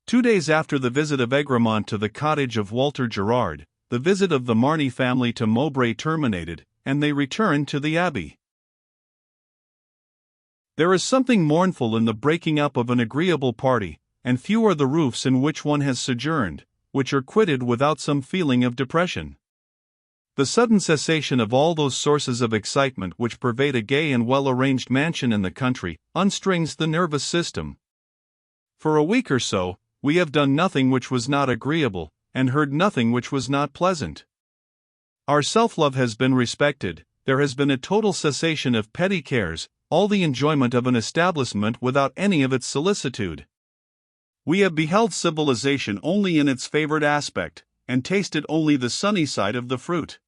2 days after the visit of Egremont to the cottage of Walter Gerard, the visit of the Marny family to Mowbray terminated, and they returned to the Abbey. There is something mournful in the breaking up of an agreeable party, and few are the roofs in which one has sojourned, which are quitted without some feeling of depression. The sudden cessation of all those sources of excitement which pervade a gay and well-arranged mansion in the country unstrings the nervous system. For a week or so, we have done nothing which was not agreeable, and heard nothing which was not pleasant. Our self-love has been respected, there has been a total cessation of petty cares, all the enjoyment of an establishment without any of its solicitude. We have beheld civilization only in its favored aspect, and tasted only the sunny side of the fruit.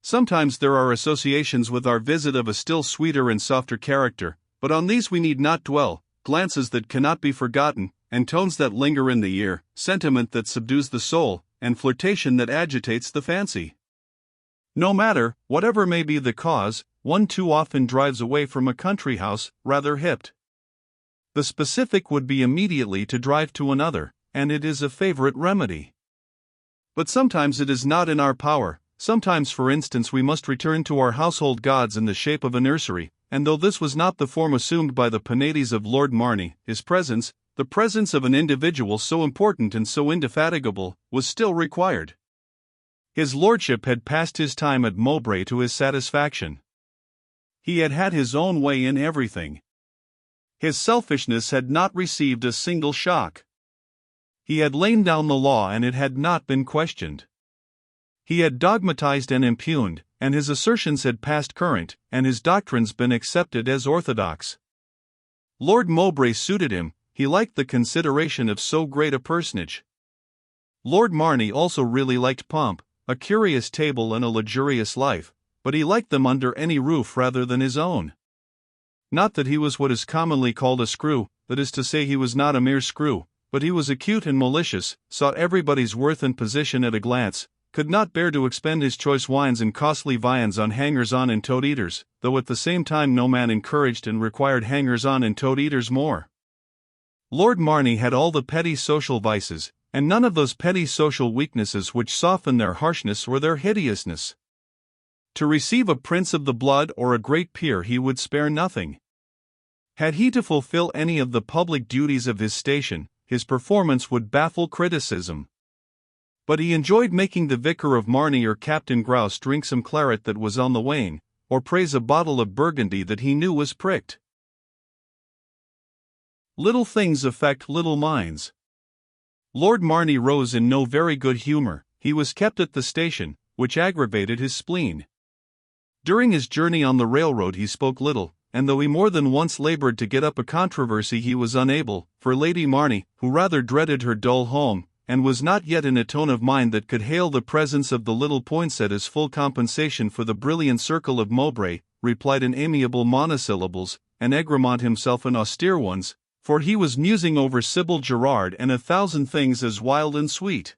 Sometimes there are associations with our visit of a still sweeter and softer character, but on these we need not dwell, glances that cannot be forgotten, and tones that linger in the ear, sentiment that subdues the soul, and flirtation that agitates the fancy. No matter, whatever may be the cause, one too often drives away from a country house, rather hipped. The specific would be immediately to drive to another, and it is a favorite remedy. But sometimes it is not in our power. Sometimes, for instance, we must return to our household gods in the shape of a nursery, and though this was not the form assumed by the Penates of Lord Marny, his presence, the presence of an individual so important and so indefatigable, was still required. His lordship had passed his time at Mowbray to his satisfaction. He had had his own way in everything. His selfishness had not received a single shock. He had lain down the law and it had not been questioned. He had dogmatized and impugned, and his assertions had passed current, and his doctrines been accepted as orthodox. Lord Mowbray suited him, he liked the consideration of so great a personage. Lord Marny also really liked pomp, a curious table and a luxurious life, but he liked them under any roof rather than his own. Not that he was what is commonly called a screw, that is to say he was not a mere screw, but he was acute and malicious, sought everybody's worth and position at a glance, could not bear to expend his choice wines and costly viands on hangers-on and toad-eaters, though at the same time no man encouraged and required hangers-on and toad-eaters more. Lord Marny had all the petty social vices, and none of those petty social weaknesses which soften their harshness or their hideousness. To receive a prince of the blood or a great peer he would spare nothing. Had he to fulfill any of the public duties of his station, his performance would baffle criticism. But he enjoyed making the Vicar of Marny or Captain Grouse drink some claret that was on the wane, or praise a bottle of Burgundy that he knew was pricked. Little things affect little minds. Lord Marny rose in no very good humor. He was kept at the station, which aggravated his spleen. During his journey on the railroad he spoke little, and though he more than once labored to get up a controversy he was unable, for Lady Marny, who rather dreaded her dull home, and was not yet in a tone of mind that could hail the presence of the little Poinsett as full compensation for the brilliant circle of Mowbray, replied in amiable monosyllables, and Egremont himself in austere ones, for he was musing over Sybil Gerard and 1,000 things as wild and sweet.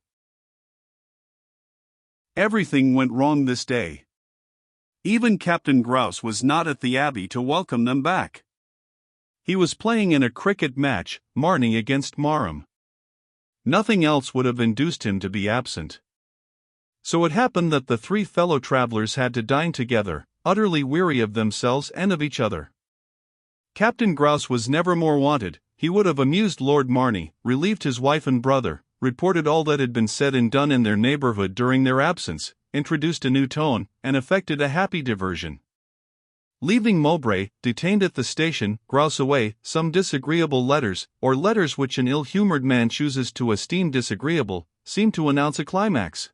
Everything went wrong this day. Even Captain Grouse was not at the Abbey to welcome them back. He was playing in a cricket match, Marny against Marham. Nothing else would have induced him to be absent. So it happened that the three fellow travellers had to dine together, utterly weary of themselves and of each other. Captain Grouse was never more wanted. He would have amused Lord Marny, relieved his wife and brother, reported all that had been said and done in their neighbourhood during their absence, introduced a new tone, and effected a happy diversion. Leaving Mowbray, detained at the station, Grouse away, some disagreeable letters, or letters which an ill-humoured man chooses to esteem disagreeable, seemed to announce a climax.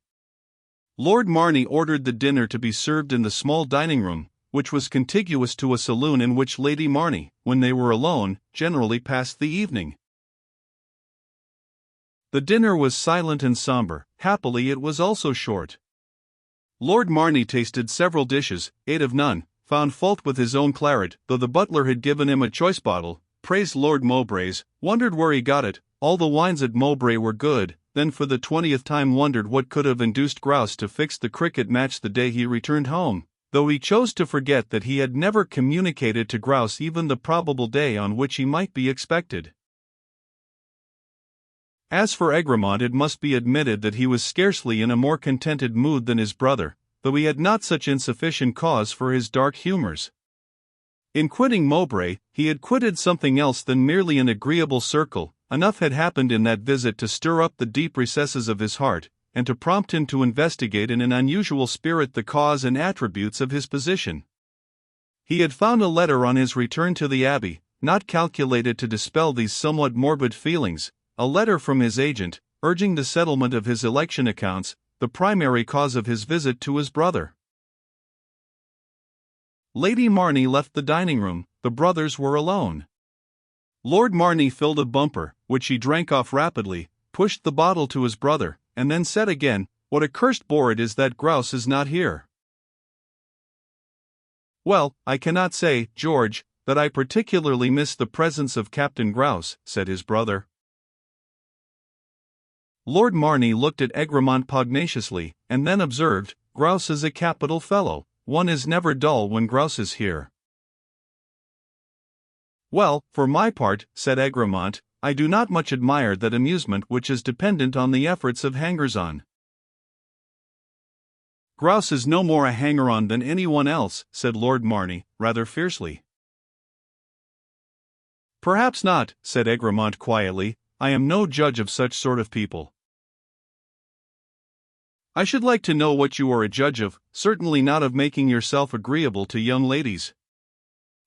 Lord Marny ordered the dinner to be served in the small dining-room, which was contiguous to a saloon in which Lady Marny, when they were alone, generally passed the evening. The dinner was silent and sombre. Happily it was also short. Lord Marny tasted several dishes, ate of none, found fault with his own claret, though the butler had given him a choice bottle, praised Lord Mowbray's, wondered where he got it, all the wines at Mowbray were good, then for the 20th time wondered what could have induced Grouse to fix the cricket match the day he returned home, though he chose to forget that he had never communicated to Grouse even the probable day on which he might be expected. As for Egremont, it must be admitted that he was scarcely in a more contented mood than his brother, though he had not such insufficient cause for his dark humours. In quitting Mowbray, he had quitted something else than merely an agreeable circle. Enough had happened in that visit to stir up the deep recesses of his heart, and to prompt him to investigate in an unusual spirit the cause and attributes of his position. He had found a letter on his return to the Abbey, not calculated to dispel these somewhat morbid feelings, a letter from his agent, urging the settlement of his election accounts, the primary cause of his visit to his brother. Lady Marney left the dining room. The brothers were alone. Lord Marney filled a bumper, which he drank off rapidly, pushed the bottle to his brother, and then said again, "What a cursed bore it is that Grouse is not here." "Well, I cannot say, George, that I particularly miss the presence of Captain Grouse," said his brother. Lord Marney looked at Egremont pugnaciously, and then observed, "Grouse is a capital fellow. One is never dull when Grouse is here." "Well, for my part," said Egremont, "I do not much admire that amusement which is dependent on the efforts of hangers-on." "Grouse is no more a hanger-on than anyone else," said Lord Marney, rather fiercely. "Perhaps not," said Egremont quietly. "I am no judge of such sort of people." "I should like to know what you are a judge of, certainly not of making yourself agreeable to young ladies.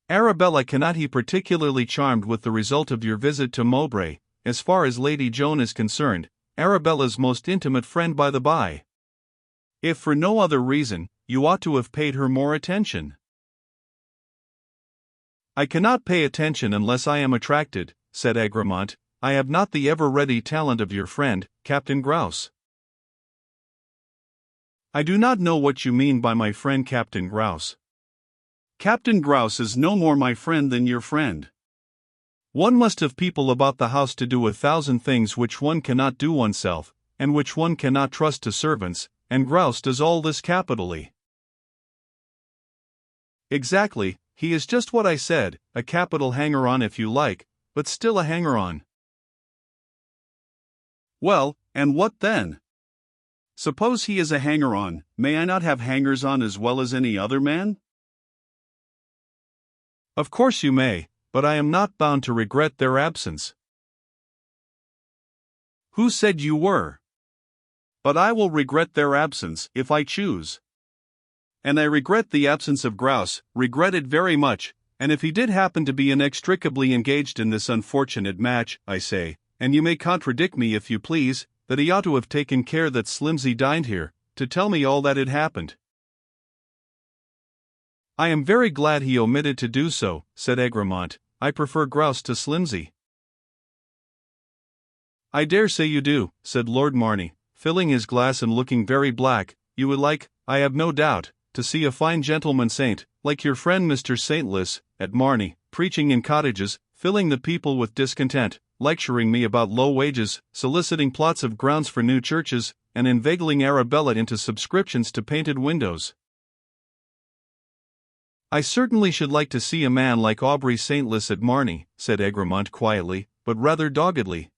Arabella, cannot he particularly charmed with the result of your visit to Mowbray? As far as Lady Joan is concerned, Arabella's most intimate friend by the by. If for no other reason, you ought to have paid her more attention." "I cannot pay attention unless I am attracted," said Egremont. "I have not the ever-ready talent of your friend, Captain Grouse." "I do not know what you mean by my friend Captain Grouse. Captain Grouse is no more my friend than your friend. One must have people about the house to do 1,000 things which one cannot do oneself, and which one cannot trust to servants, and Grouse does all this capitally." "Exactly, he is just what I said, a capital hanger-on if you like, but still a hanger-on." "Well, and what then? Suppose he is a hanger-on, may I not have hangers-on as well as any other man?" "Of course you may, but I am not bound to regret their absence." "Who said you were? But I will regret their absence, if I choose. And I regret the absence of Grouse, regret it very much, and if he did happen to be inextricably engaged in this unfortunate match, I say, and you may contradict me if you please, that he ought to have taken care that Slimsy dined here, to tell me all that had happened." "I am very glad he omitted to do so," said Egremont. "I prefer Grouse to Slimsy." "I dare say you do," said Lord Marney, filling his glass and looking very black. "You would like, I have no doubt, to see a fine gentleman saint, like your friend Mr. Saintless, at Marney, preaching in cottages, filling the people with discontent, lecturing me about low wages, soliciting plots of grounds for new churches, and inveigling Arabella into subscriptions to painted windows." "I certainly should like to see a man like Aubrey Saintless at Marney," said Egremont quietly, but rather doggedly.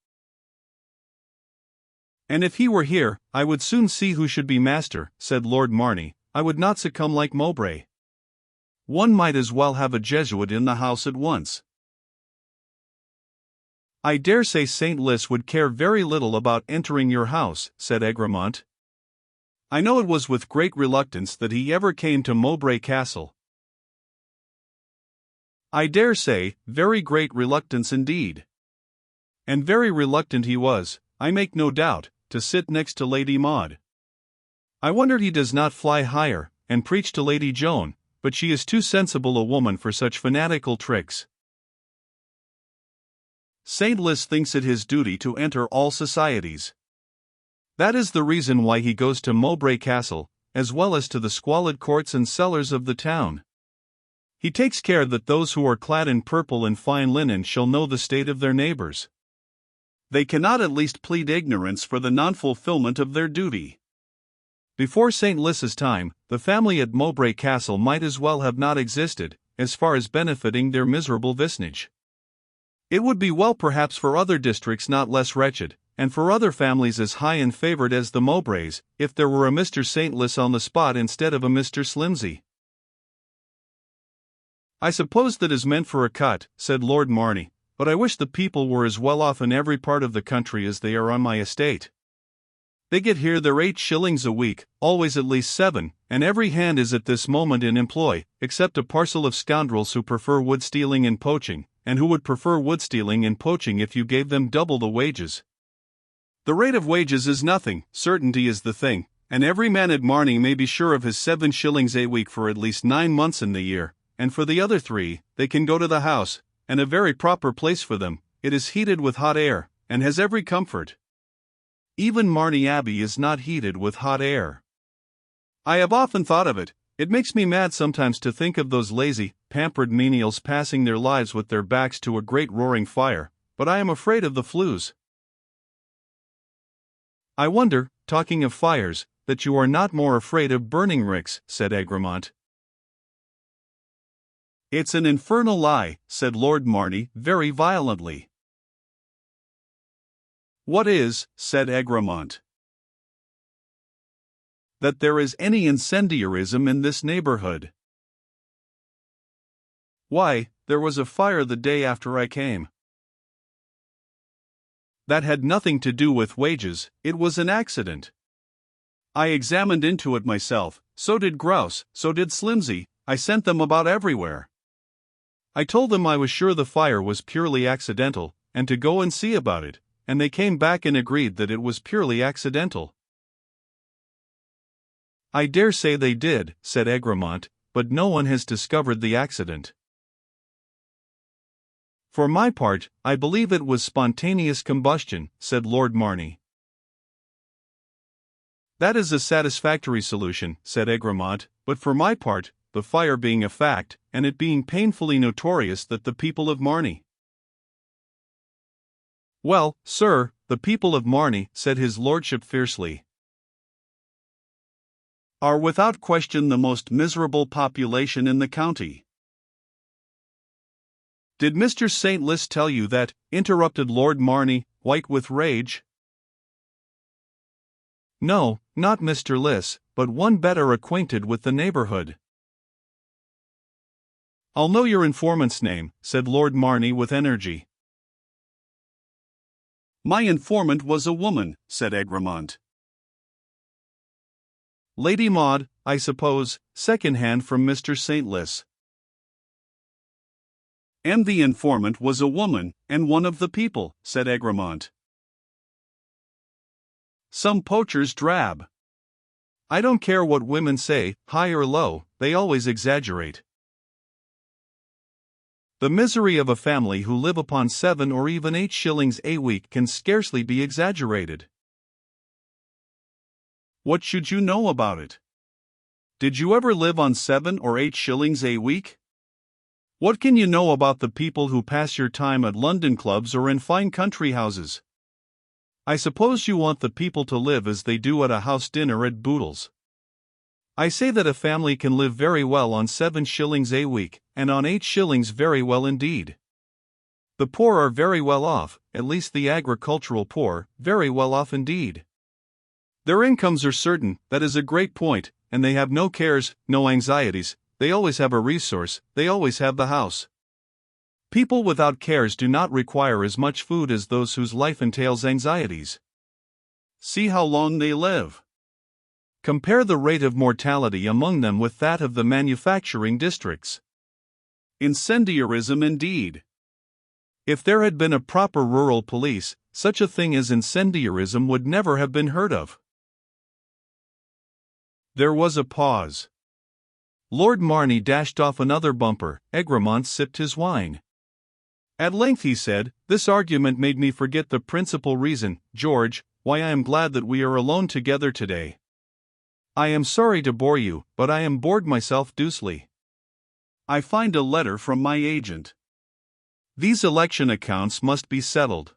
"And if he were here, I would soon see who should be master," said Lord Marney. "I would not succumb like Mowbray. One might as well have a Jesuit in the house at once." "I dare say Saintless would care very little about entering your house," said Egremont. "I know it was with great reluctance that he ever came to Mowbray Castle." "I dare say, very great reluctance indeed. And very reluctant he was, I make no doubt, to sit next to Lady Maud. I wonder he does not fly higher, and preach to Lady Joan, but she is too sensible a woman for such fanatical tricks. Saintless thinks it his duty to enter all societies. That is the reason why he goes to Mowbray Castle, as well as to the squalid courts and cellars of the town. He takes care that those who are clad in purple and fine linen shall know the state of their neighbors. They cannot at least plead ignorance for the non-fulfillment of their duty. Before Saintless's time, the family at Mowbray Castle might as well have not existed, as far as benefiting their miserable vicinage. It would be well perhaps for other districts not less wretched, and for other families as high and favored as the Mowbrays, if there were a Mr. Saintless on the spot instead of a Mr. Slimsy. I suppose that is meant for a cut, said Lord Marney, but I wish the people were as well off in every part of the country as they are on my estate. They get here their 8 shillings a week, always at least 7, and every hand is at this moment in employ, except a parcel of scoundrels who prefer wood stealing and poaching, and who would prefer wood stealing and poaching if you gave them double the wages. The rate of wages is nothing, certainty is the thing, and every man at Marney may be sure of his 7 shillings a week for at least 9 months in the year, and for the other 3, they can go to the house, and a very proper place for them. It is heated with hot air, and has every comfort. Even Marney Abbey is not heated with hot air. I have often thought of it. It makes me mad sometimes to think of those lazy, pampered menials passing their lives with their backs to a great roaring fire, but I am afraid of the flues. I wonder, talking of fires, that you are not more afraid of burning ricks, said Egremont. It's an infernal lie, said Lord Marney, very violently. What is, said Egremont. That there is any incendiarism in this neighborhood. Why, there was a fire the day after I came. That had nothing to do with wages, it was an accident. I examined into it myself, so did Grouse, so did Slimsy, I sent them about everywhere. I told them I was sure the fire was purely accidental, and to go and see about it, and they came back and agreed that it was purely accidental. I dare say they did, said Egremont, but no one has discovered the accident. For my part, I believe it was spontaneous combustion, said Lord Marney. That is a satisfactory solution, said Egremont, but for my part, the fire being a fact, and it being painfully notorious that the people of Marney. Well, sir, the people of Marney, said his lordship fiercely, are without question the most miserable population in the county. Did Mr. Saintless tell you that? Interrupted Lord Marney, white with rage. No, not Mr. Liss, but one better acquainted with the neighborhood. I'll know your informant's name, said Lord Marney with energy. My informant was a woman, said Egremont. Lady Maud, I suppose, second-hand from Mr. Saintless. And the informant was a woman, and one of the people, said Egremont. Some poachers drab. I don't care what women say, high or low, they always exaggerate. The misery of a family who live upon 7 or even 8 shillings a week can scarcely be exaggerated. What should you know about it? Did you ever live on 7 or 8 shillings a week? What can you know about the people who pass your time at London clubs or in fine country houses? I suppose you want the people to live as they do at a house dinner at Boodle's. I say that a family can live very well on 7 shillings a week, and on 8 shillings very well indeed. The poor are very well off, at least the agricultural poor, very well off indeed. Their incomes are certain, that is a great point, and they have no cares, no anxieties, they always have a resource, they always have the house. People without cares do not require as much food as those whose life entails anxieties. See how long they live. Compare the rate of mortality among them with that of the manufacturing districts. Incendiarism indeed. If there had been a proper rural police, such a thing as incendiarism would never have been heard of. There was a pause. Lord Marney dashed off another bumper. Egremont sipped his wine. At length he said, "This argument made me forget the principal reason, George, why I am glad that we are alone together today. I am sorry to bore you, but I am bored myself deucely. I find a letter from my agent. These election accounts must be settled."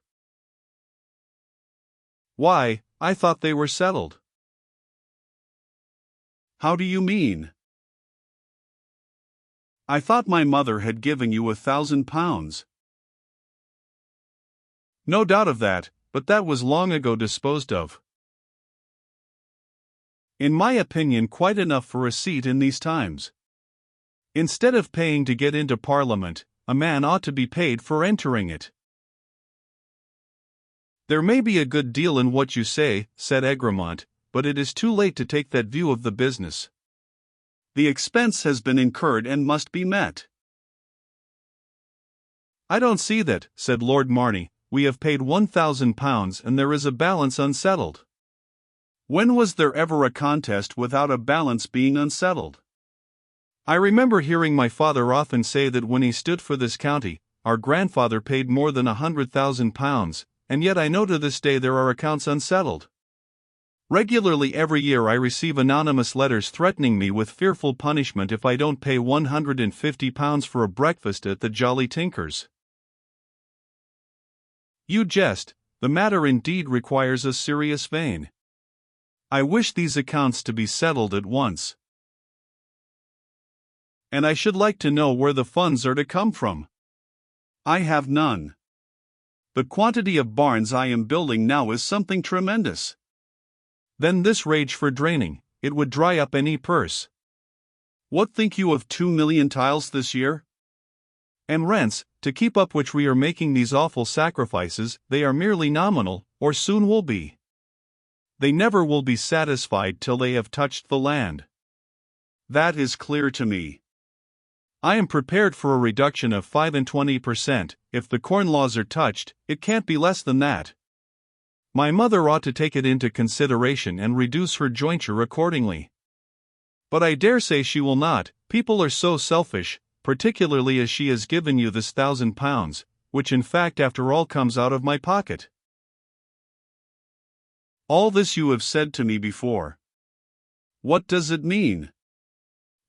"Why, I thought they were settled." "How do you mean?" "I thought my mother had given you £1,000. "No doubt of that, but that was long ago disposed of. In my opinion, quite enough for a seat in these times. Instead of paying to get into Parliament, a man ought to be paid for entering it. There may be a good deal in what you say, said Egremont, but it is too late to take that view of the business. The expense has been incurred and must be met. I don't see that, said Lord Marney. We have paid £1,000 and there is a balance unsettled. When was there ever a contest without a balance being unsettled? I remember hearing my father often say that when he stood for this county, our grandfather paid more than £100,000, and yet I know to this day there are accounts unsettled. Regularly every year I receive anonymous letters threatening me with fearful punishment if I don't pay £150 for a breakfast at the Jolly Tinkers. You jest, the matter indeed requires a serious vein. I wish these accounts to be settled at once. And I should like to know where the funds are to come from. I have none. The quantity of barns I am building now is something tremendous. Then this rage for draining, it would dry up any purse. What think you of 2 million tiles this year? And rents, to keep up which we are making these awful sacrifices, they are merely nominal, or soon will be. They never will be satisfied till they have touched the land. That is clear to me. I am prepared for a reduction of 25%, if the corn laws are touched, it can't be less than that. My mother ought to take it into consideration and reduce her jointure accordingly. But I dare say she will not. People are so selfish, particularly as she has given you this £1,000, which in fact after all comes out of my pocket. All this you have said to me before. What does it mean?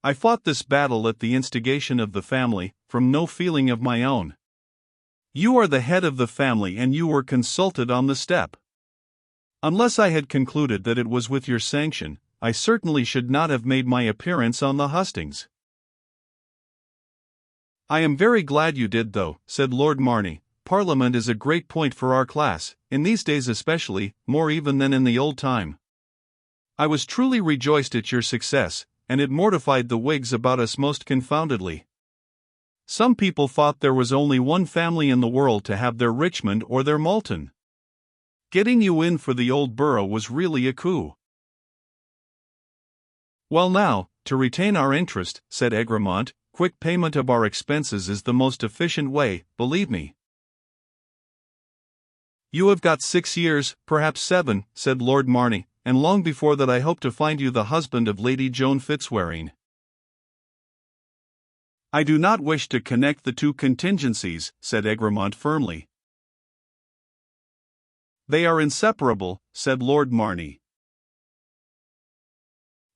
I fought this battle at the instigation of the family, from no feeling of my own. You are the head of the family and you were consulted on the step. Unless I had concluded that it was with your sanction, I certainly should not have made my appearance on the hustings. I am very glad you did though, said Lord Marney. Parliament is a great point for our class, in these days especially, more even than in the old time. I was truly rejoiced at your success, and it mortified the Whigs about us most confoundedly. Some people thought there was only one family in the world to have their Richmond or their Malton. Getting you in for the old borough was really a coup. Well now, to retain our interest, said Egremont, quick payment of our expenses is the most efficient way, believe me. You have got 6 years, perhaps 7, said Lord Marney, and long before that I hope to find you the husband of Lady Joan Fitzwaring. I do not wish to connect the two contingencies, said Egremont firmly. They are inseparable, said Lord Marney.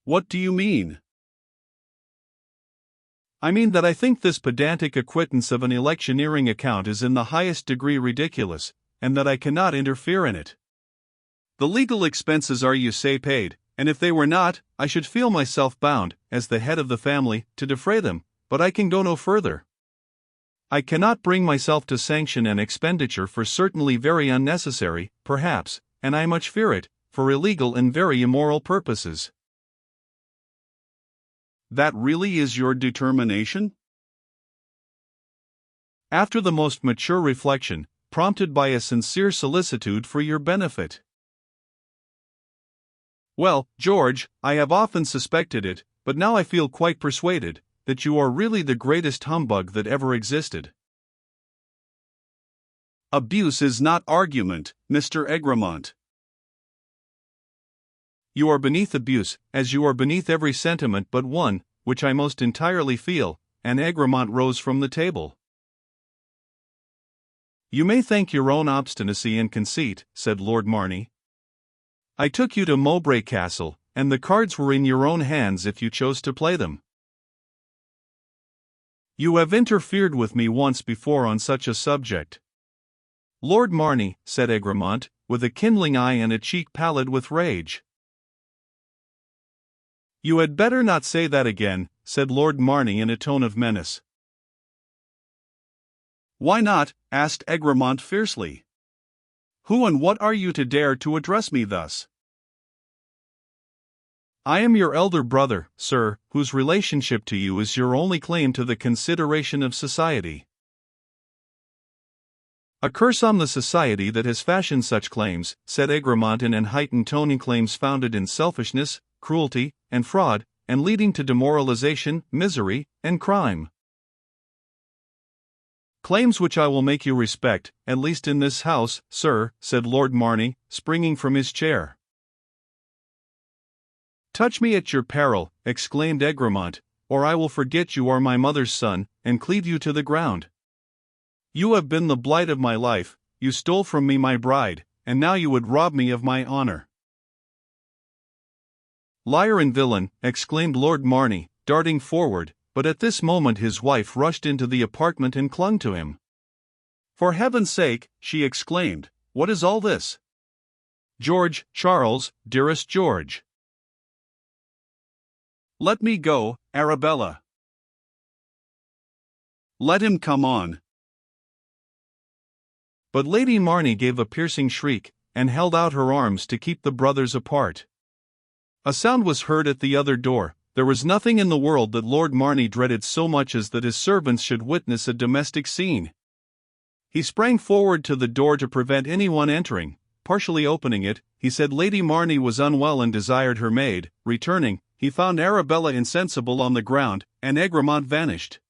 What do you mean? I mean that I think this pedantic acquittance of an electioneering account is in the highest degree ridiculous, and that I cannot interfere in it. The legal expenses are, you say, paid, and if they were not, I should feel myself bound, as the head of the family, to defray them, but I can go no further. I cannot bring myself to sanction an expenditure for certainly very unnecessary, perhaps, and I much fear it, for illegal and very immoral purposes. That really is your determination? After the most mature reflection, prompted by a sincere solicitude for your benefit. Well, George, I have often suspected it, but now I feel quite persuaded that you are really the greatest humbug that ever existed. Abuse is not argument, Mr. Egremont. You are beneath abuse, as you are beneath every sentiment but one, which I most entirely feel, and Egremont rose from the table. You may thank your own obstinacy and conceit, said Lord Marney. I took you to Mowbray Castle, and the cards were in your own hands if you chose to play them. You have interfered with me once before on such a subject. Lord Marney, said Egremont, with a kindling eye and a cheek pallid with rage. You had better not say that again, said Lord Marney in a tone of menace. Why not? Asked Egremont fiercely. Who and what are you to dare to address me thus? I am your elder brother, sir, whose relationship to you is your only claim to the consideration of society. A curse on the society that has fashioned such claims, said Egremont in an heightened tone. Claims founded in selfishness, cruelty, and fraud, and leading to demoralization, misery, and crime. Claims which I will make you respect, at least in this house, sir, said Lord Marney, springing from his chair. Touch me at your peril, exclaimed Egremont, or I will forget you are my mother's son, and cleave you to the ground. You have been the blight of my life, you stole from me my bride, and now you would rob me of my honor. Liar and villain, exclaimed Lord Marney, darting forward, but at this moment his wife rushed into the apartment and clung to him. For heaven's sake, she exclaimed, what is all this? George, Charles, dearest George. Let me go, Arabella. Let him come on. But Lady Marney gave a piercing shriek, and held out her arms to keep the brothers apart. A sound was heard at the other door. There was nothing in the world that Lord Marney dreaded so much as that his servants should witness a domestic scene. He sprang forward to the door to prevent anyone entering. Partially opening it, he said Lady Marney was unwell and desired her maid. Returning, he found Arabella insensible on the ground, and Egremont vanished.